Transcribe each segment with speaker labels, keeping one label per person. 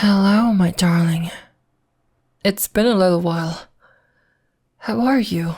Speaker 1: Hello, my darling. It's been a little while. How are you?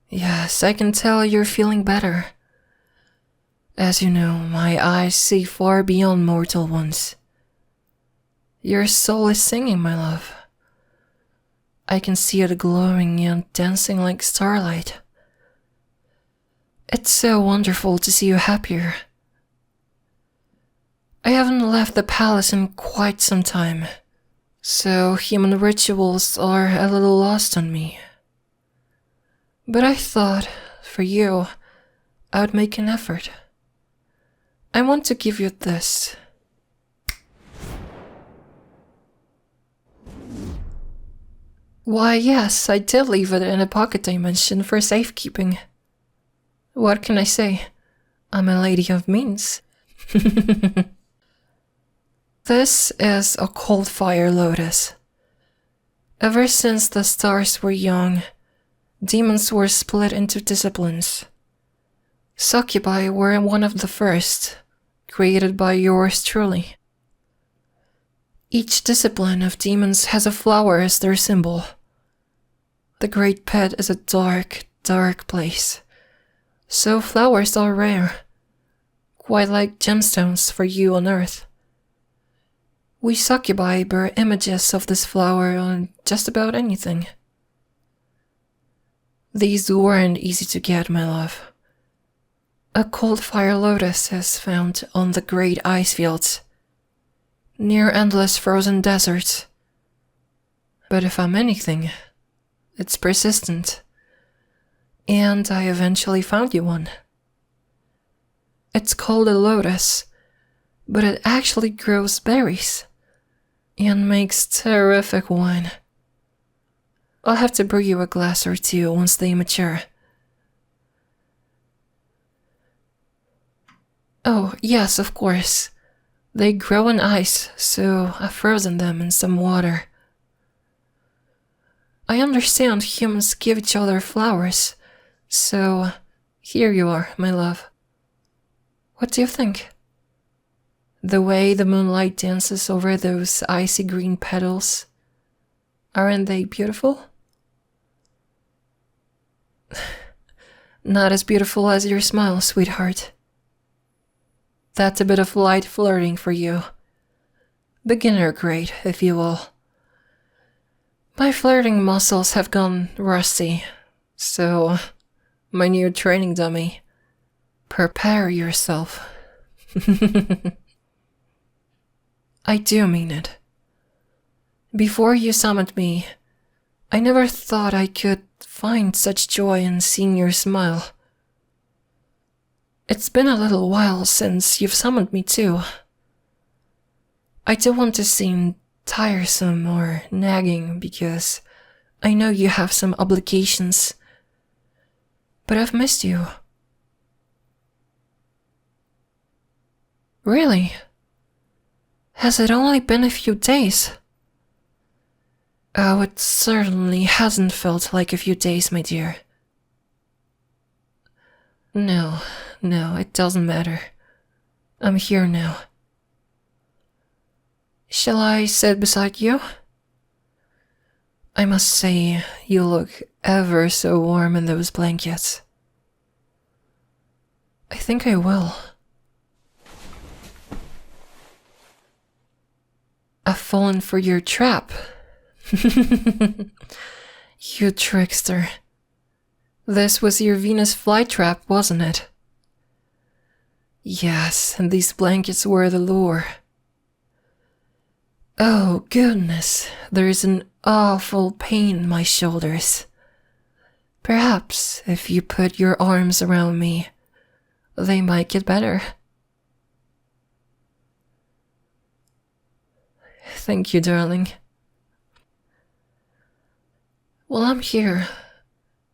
Speaker 1: Yes, I can tell you're feeling better. As you know, my eyes see far beyond mortal ones. Your soul is singing, my love. I can see it glowing and dancing like starlight. It's so wonderful to see you happier. I haven't left the palace in quite some time, so human rituals are a little lost on me. But I thought, for you, I would make an effort. I want to give you this. Why, yes, I did leave it in a pocket dimension for safekeeping. What can I say? I'm a lady of means. This is a cold fire lotus. Ever since the stars were young, demons were split into disciplines. Succubi were one of the first, created by yours truly. Each discipline of demons has a flower as their symbol. The Great Pit is a dark, dark place, so flowers are rare, quite like gemstones for you on Earth. We succubi bear images of this flower on just about anything. These weren't easy to get, my love. A cold fire lotus is found on the great ice fields, near endless frozen deserts. But if I'm anything, it's persistent. And I eventually found you one. It's called a lotus, but it actually grows berries and makes terrific wine. I'll have to brew you a glass or two once they mature. Oh, yes, of course. They grow in ice, so I've frozen them in some water. I understand humans give each other flowers, so here you are, my love. What do you think? The way the moonlight dances over those icy green petals, aren't they beautiful? Not as beautiful as your smile, sweetheart. That's a bit of light flirting for you. Beginner grade, if you will. My flirting muscles have gone rusty, so my new training dummy. Prepare yourself. I do mean it. Before you summoned me, I never thought I could find such joy in seeing your smile. It's been a little while since you've summoned me too. I don't want to seem tiresome or nagging because I know you have some obligations, but I've missed you. Really? Has it only been a few days? Oh, it certainly hasn't felt like a few days, my dear. No, it doesn't matter. I'm here now. Shall I sit beside you? I must say, you look ever so warm in those blankets. I think I will. I've fallen for your trap. You trickster. This was your Venus flytrap, wasn't it? Yes, and these blankets were the lure. Oh, goodness, there's an awful pain in my shoulders. Perhaps if you put your arms around me, they might get better. Thank you, darling. While I'm here,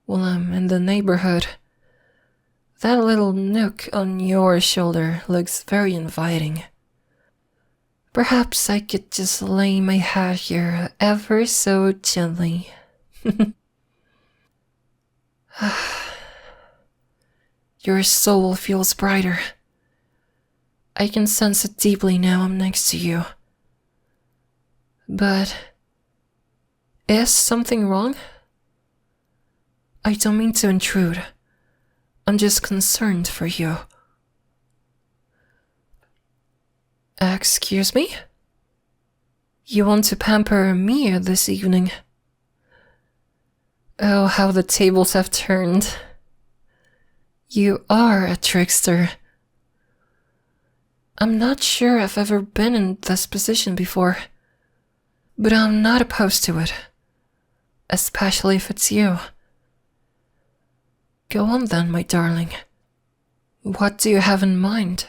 Speaker 1: while I'm in the neighborhood, that little nook on your shoulder looks very inviting. Perhaps I could just lay my head here ever so gently. Your soul feels brighter. I can sense it deeply now I'm next to you. But is something wrong? I don't mean to intrude. I'm just concerned for you. Excuse me? You want to pamper me this evening? Oh, how the tables have turned. You are a trickster. I'm not sure I've ever been in this position before, but I'm not opposed to it, especially if it's you. Go on then, my darling. What do you have in mind?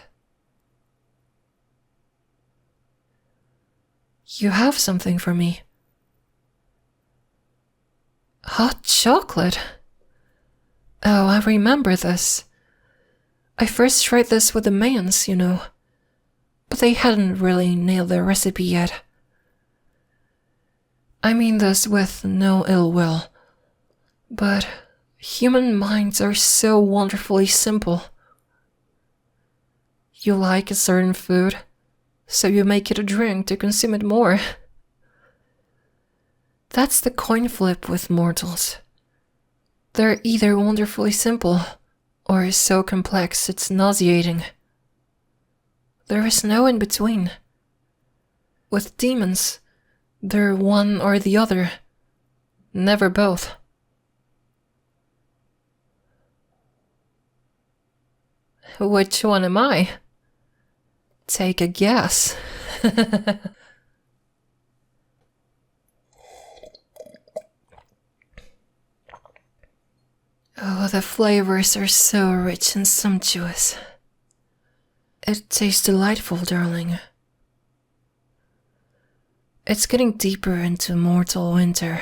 Speaker 1: You have something for me. Hot chocolate? Oh, I remember this. I first tried this with the Mayans, you know, but they hadn't really nailed their recipe yet. I mean this with no ill will, but human minds are so wonderfully simple. You like a certain food, so you make it a drink to consume it more. That's the coin flip with mortals. They're either wonderfully simple, or so complex it's nauseating. There is no in between. With demons, they're one or the other, never both. Which one am I? Take a guess. Oh, the flavors are so rich and sumptuous. It tastes delightful, darling. It's getting deeper into mortal winter,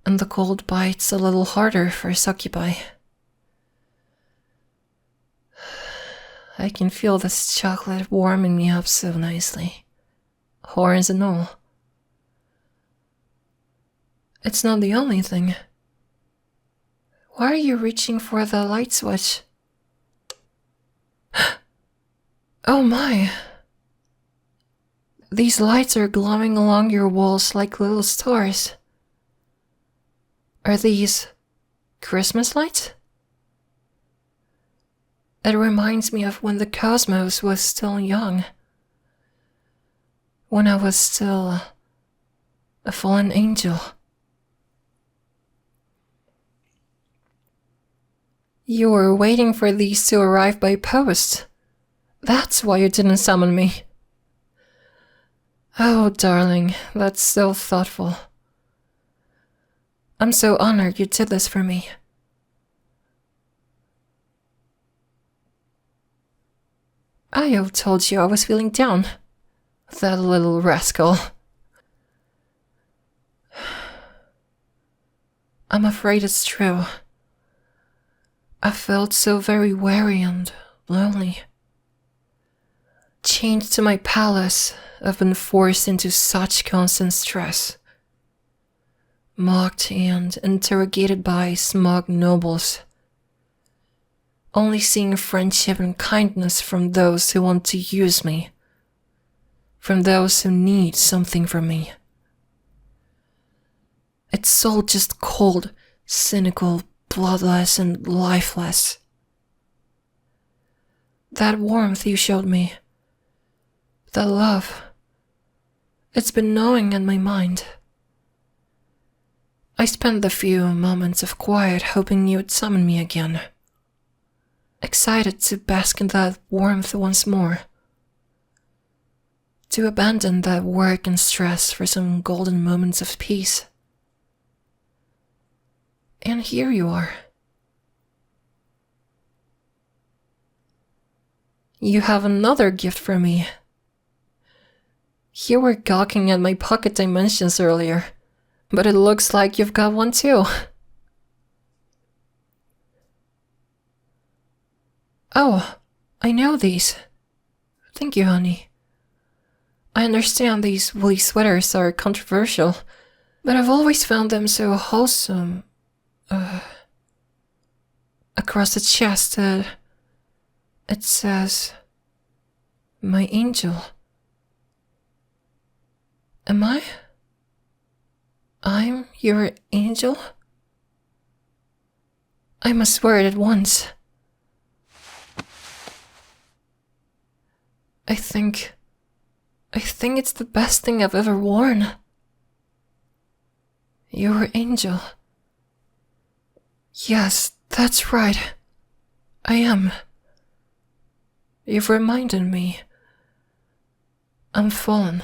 Speaker 1: and the cold bites a little harder for succubi. I can feel this chocolate warming me up so nicely, horns and all. It's not the only thing. Why are you reaching for the light switch? Oh my! These lights are glowing along your walls like little stars. Are these Christmas lights? It reminds me of when the cosmos was still young. When I was still a fallen angel. You were waiting for these to arrive by post. That's why you didn't summon me. Oh, darling, that's so thoughtful. I'm so honored you did this for me. Io told you I was feeling down. That little rascal. I'm afraid it's true. I felt so very weary and lonely. Chained to my palace, I've been forced into such constant stress. Mocked and interrogated by smug nobles. Only seeing friendship and kindness from those who want to use me. From those who need something from me. It's all just cold, cynical, bloodless and lifeless. That warmth you showed me, that love, it's been gnawing in my mind. I spent the few moments of quiet hoping you'd summon me again, excited to bask in that warmth once more, to abandon that work and stress for some golden moments of peace. And here you are. You have another gift for me. You were gawking at my pocket dimensions earlier, but it looks like you've got one too. Oh, I know these. Thank you, honey. I understand these woolly sweaters are controversial, but I've always found them so wholesome. Across the chest, it says, "My angel." Am I? I'm your angel? I must wear it at once. I think it's the best thing I've ever worn. Your angel. Yes, that's right. I am. You've reminded me. I'm fallen.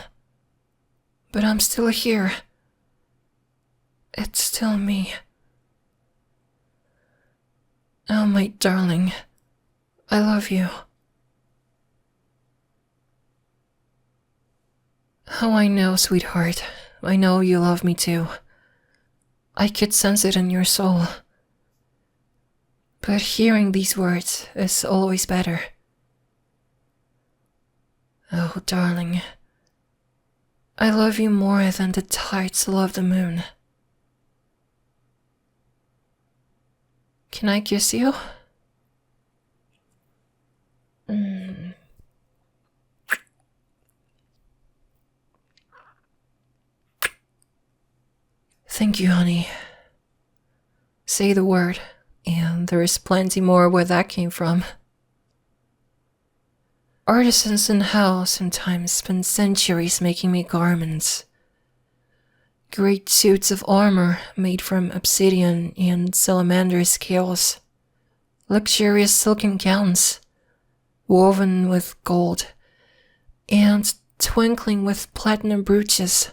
Speaker 1: But I'm still here. It's still me. Oh, my darling. I love you. Oh, I know, sweetheart. I know you love me too. I could sense it in your soul. But hearing these words is always better. Oh, darling. I love you more than the tides love the moon. Can I kiss you? Thank you, honey. Say the word, and there is plenty more where that came from. Artisans in hell sometimes spend centuries making me garments. Great suits of armor made from obsidian and salamander scales. Luxurious silken gowns, woven with gold, and twinkling with platinum brooches.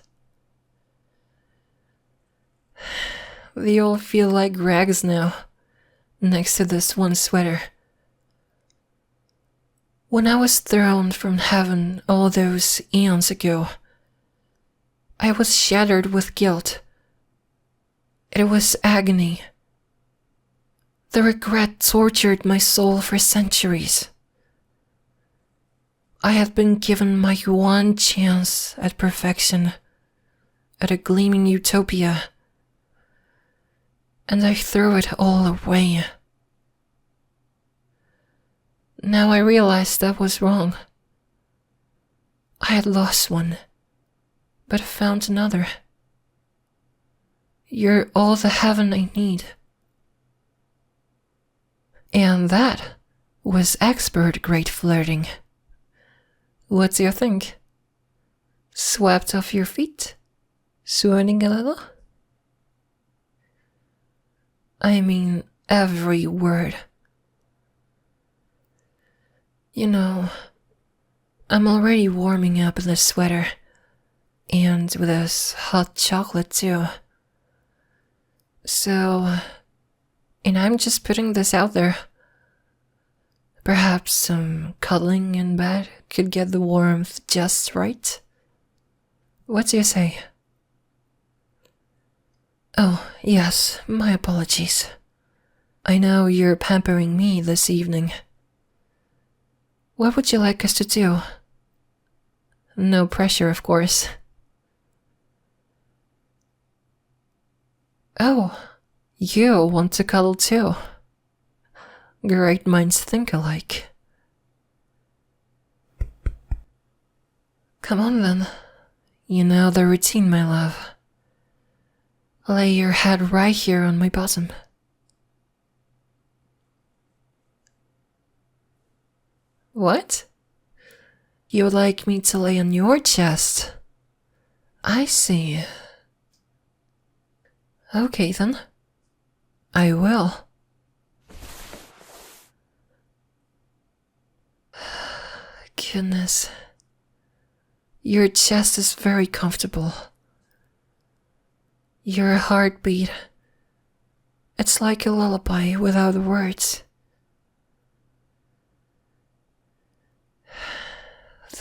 Speaker 1: They all feel like rags now, next to this one sweater. When I was thrown from heaven all those eons ago, I was shattered with guilt. It was agony. The regret tortured my soul for centuries. I had been given my one chance at perfection, at a gleaming utopia, and I threw it all away. Now I realized that was wrong. I had lost one, but found another. You're all the heaven I need. And that was expert great flirting. What do you think? Swept off your feet? Swooning a little? I mean every word. You know, I'm already warming up in this sweater, and with this hot chocolate too. So, and I'm just putting this out there. Perhaps some cuddling in bed could get the warmth just right. What do you say? Oh, yes, my apologies. I know you're pampering me this evening. What would you like us to do? No pressure, of course. Oh, you want to cuddle too? Great minds think alike. Come on then. You know the routine, my love. Lay your head right here on my bosom. What? You would like me to lay on your chest? I see. Okay then. I will. Goodness. Your chest is very comfortable. Your heartbeat. It's like a lullaby without words.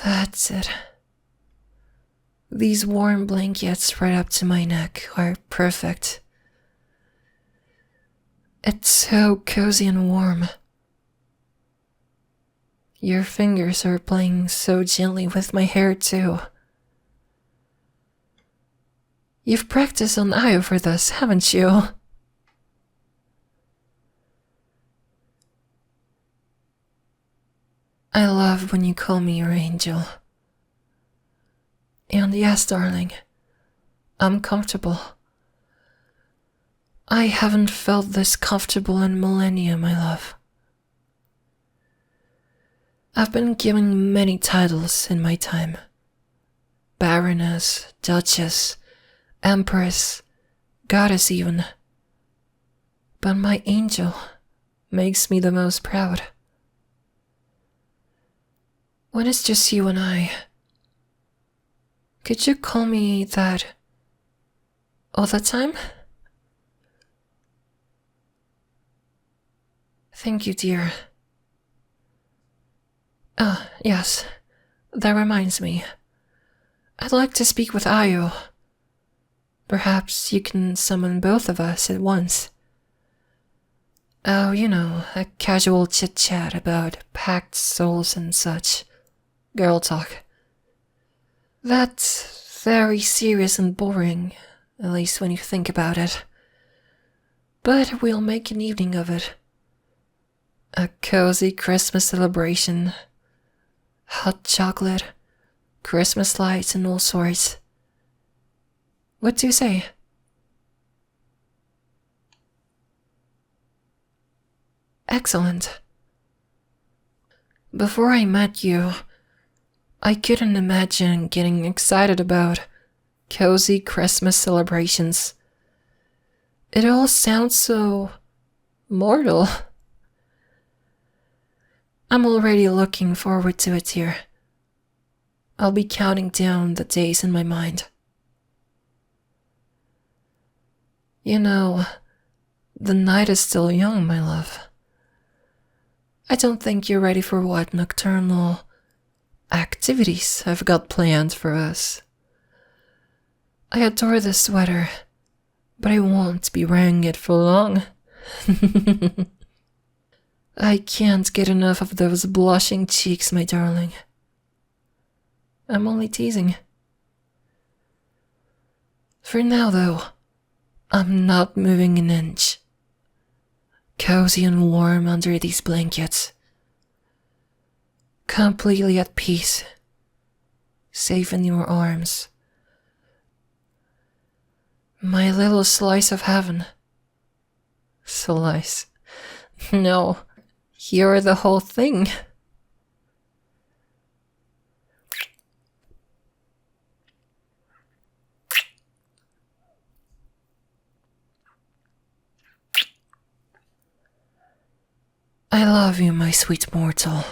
Speaker 1: That's it. These warm blankets right up to my neck are perfect. It's so cozy and warm. Your fingers are playing so gently with my hair too. You've practiced on Io for this, haven't you? I love when you call me your angel. And yes, darling, I'm comfortable. I haven't felt this comfortable in millennia, my love. I've been given many titles in my time. Baroness, Duchess, Empress, Goddess even. But my angel makes me the most proud. When it's just you and I, could you call me that all the time? Thank you, dear. Ah, yes, that reminds me. I'd like to speak with Ayo. Perhaps you can summon both of us at once. Oh, you know, a casual chit-chat about packed souls and such. Girl talk. That's very serious and boring, at least when you think about it. But we'll make an evening of it. A cozy Christmas celebration. Hot chocolate, Christmas lights and all sorts. What do you say? Excellent. Before I met you, I couldn't imagine getting excited about cozy Christmas celebrations. It all sounds so mortal. I'm already looking forward to it here. I'll be counting down the days in my mind. You know, the night is still young, my love. I don't think you're ready for what nocturnal activities I've got planned for us. I adore this sweater, but I won't be wearing it for long. I can't get enough of those blushing cheeks, my darling. I'm only teasing. For now, though, I'm not moving an inch. Cozy and warm under these blankets. Completely at peace. Safe in your arms. My little slice of heaven. Slice. No. You're the whole thing. I love you, my sweet mortal.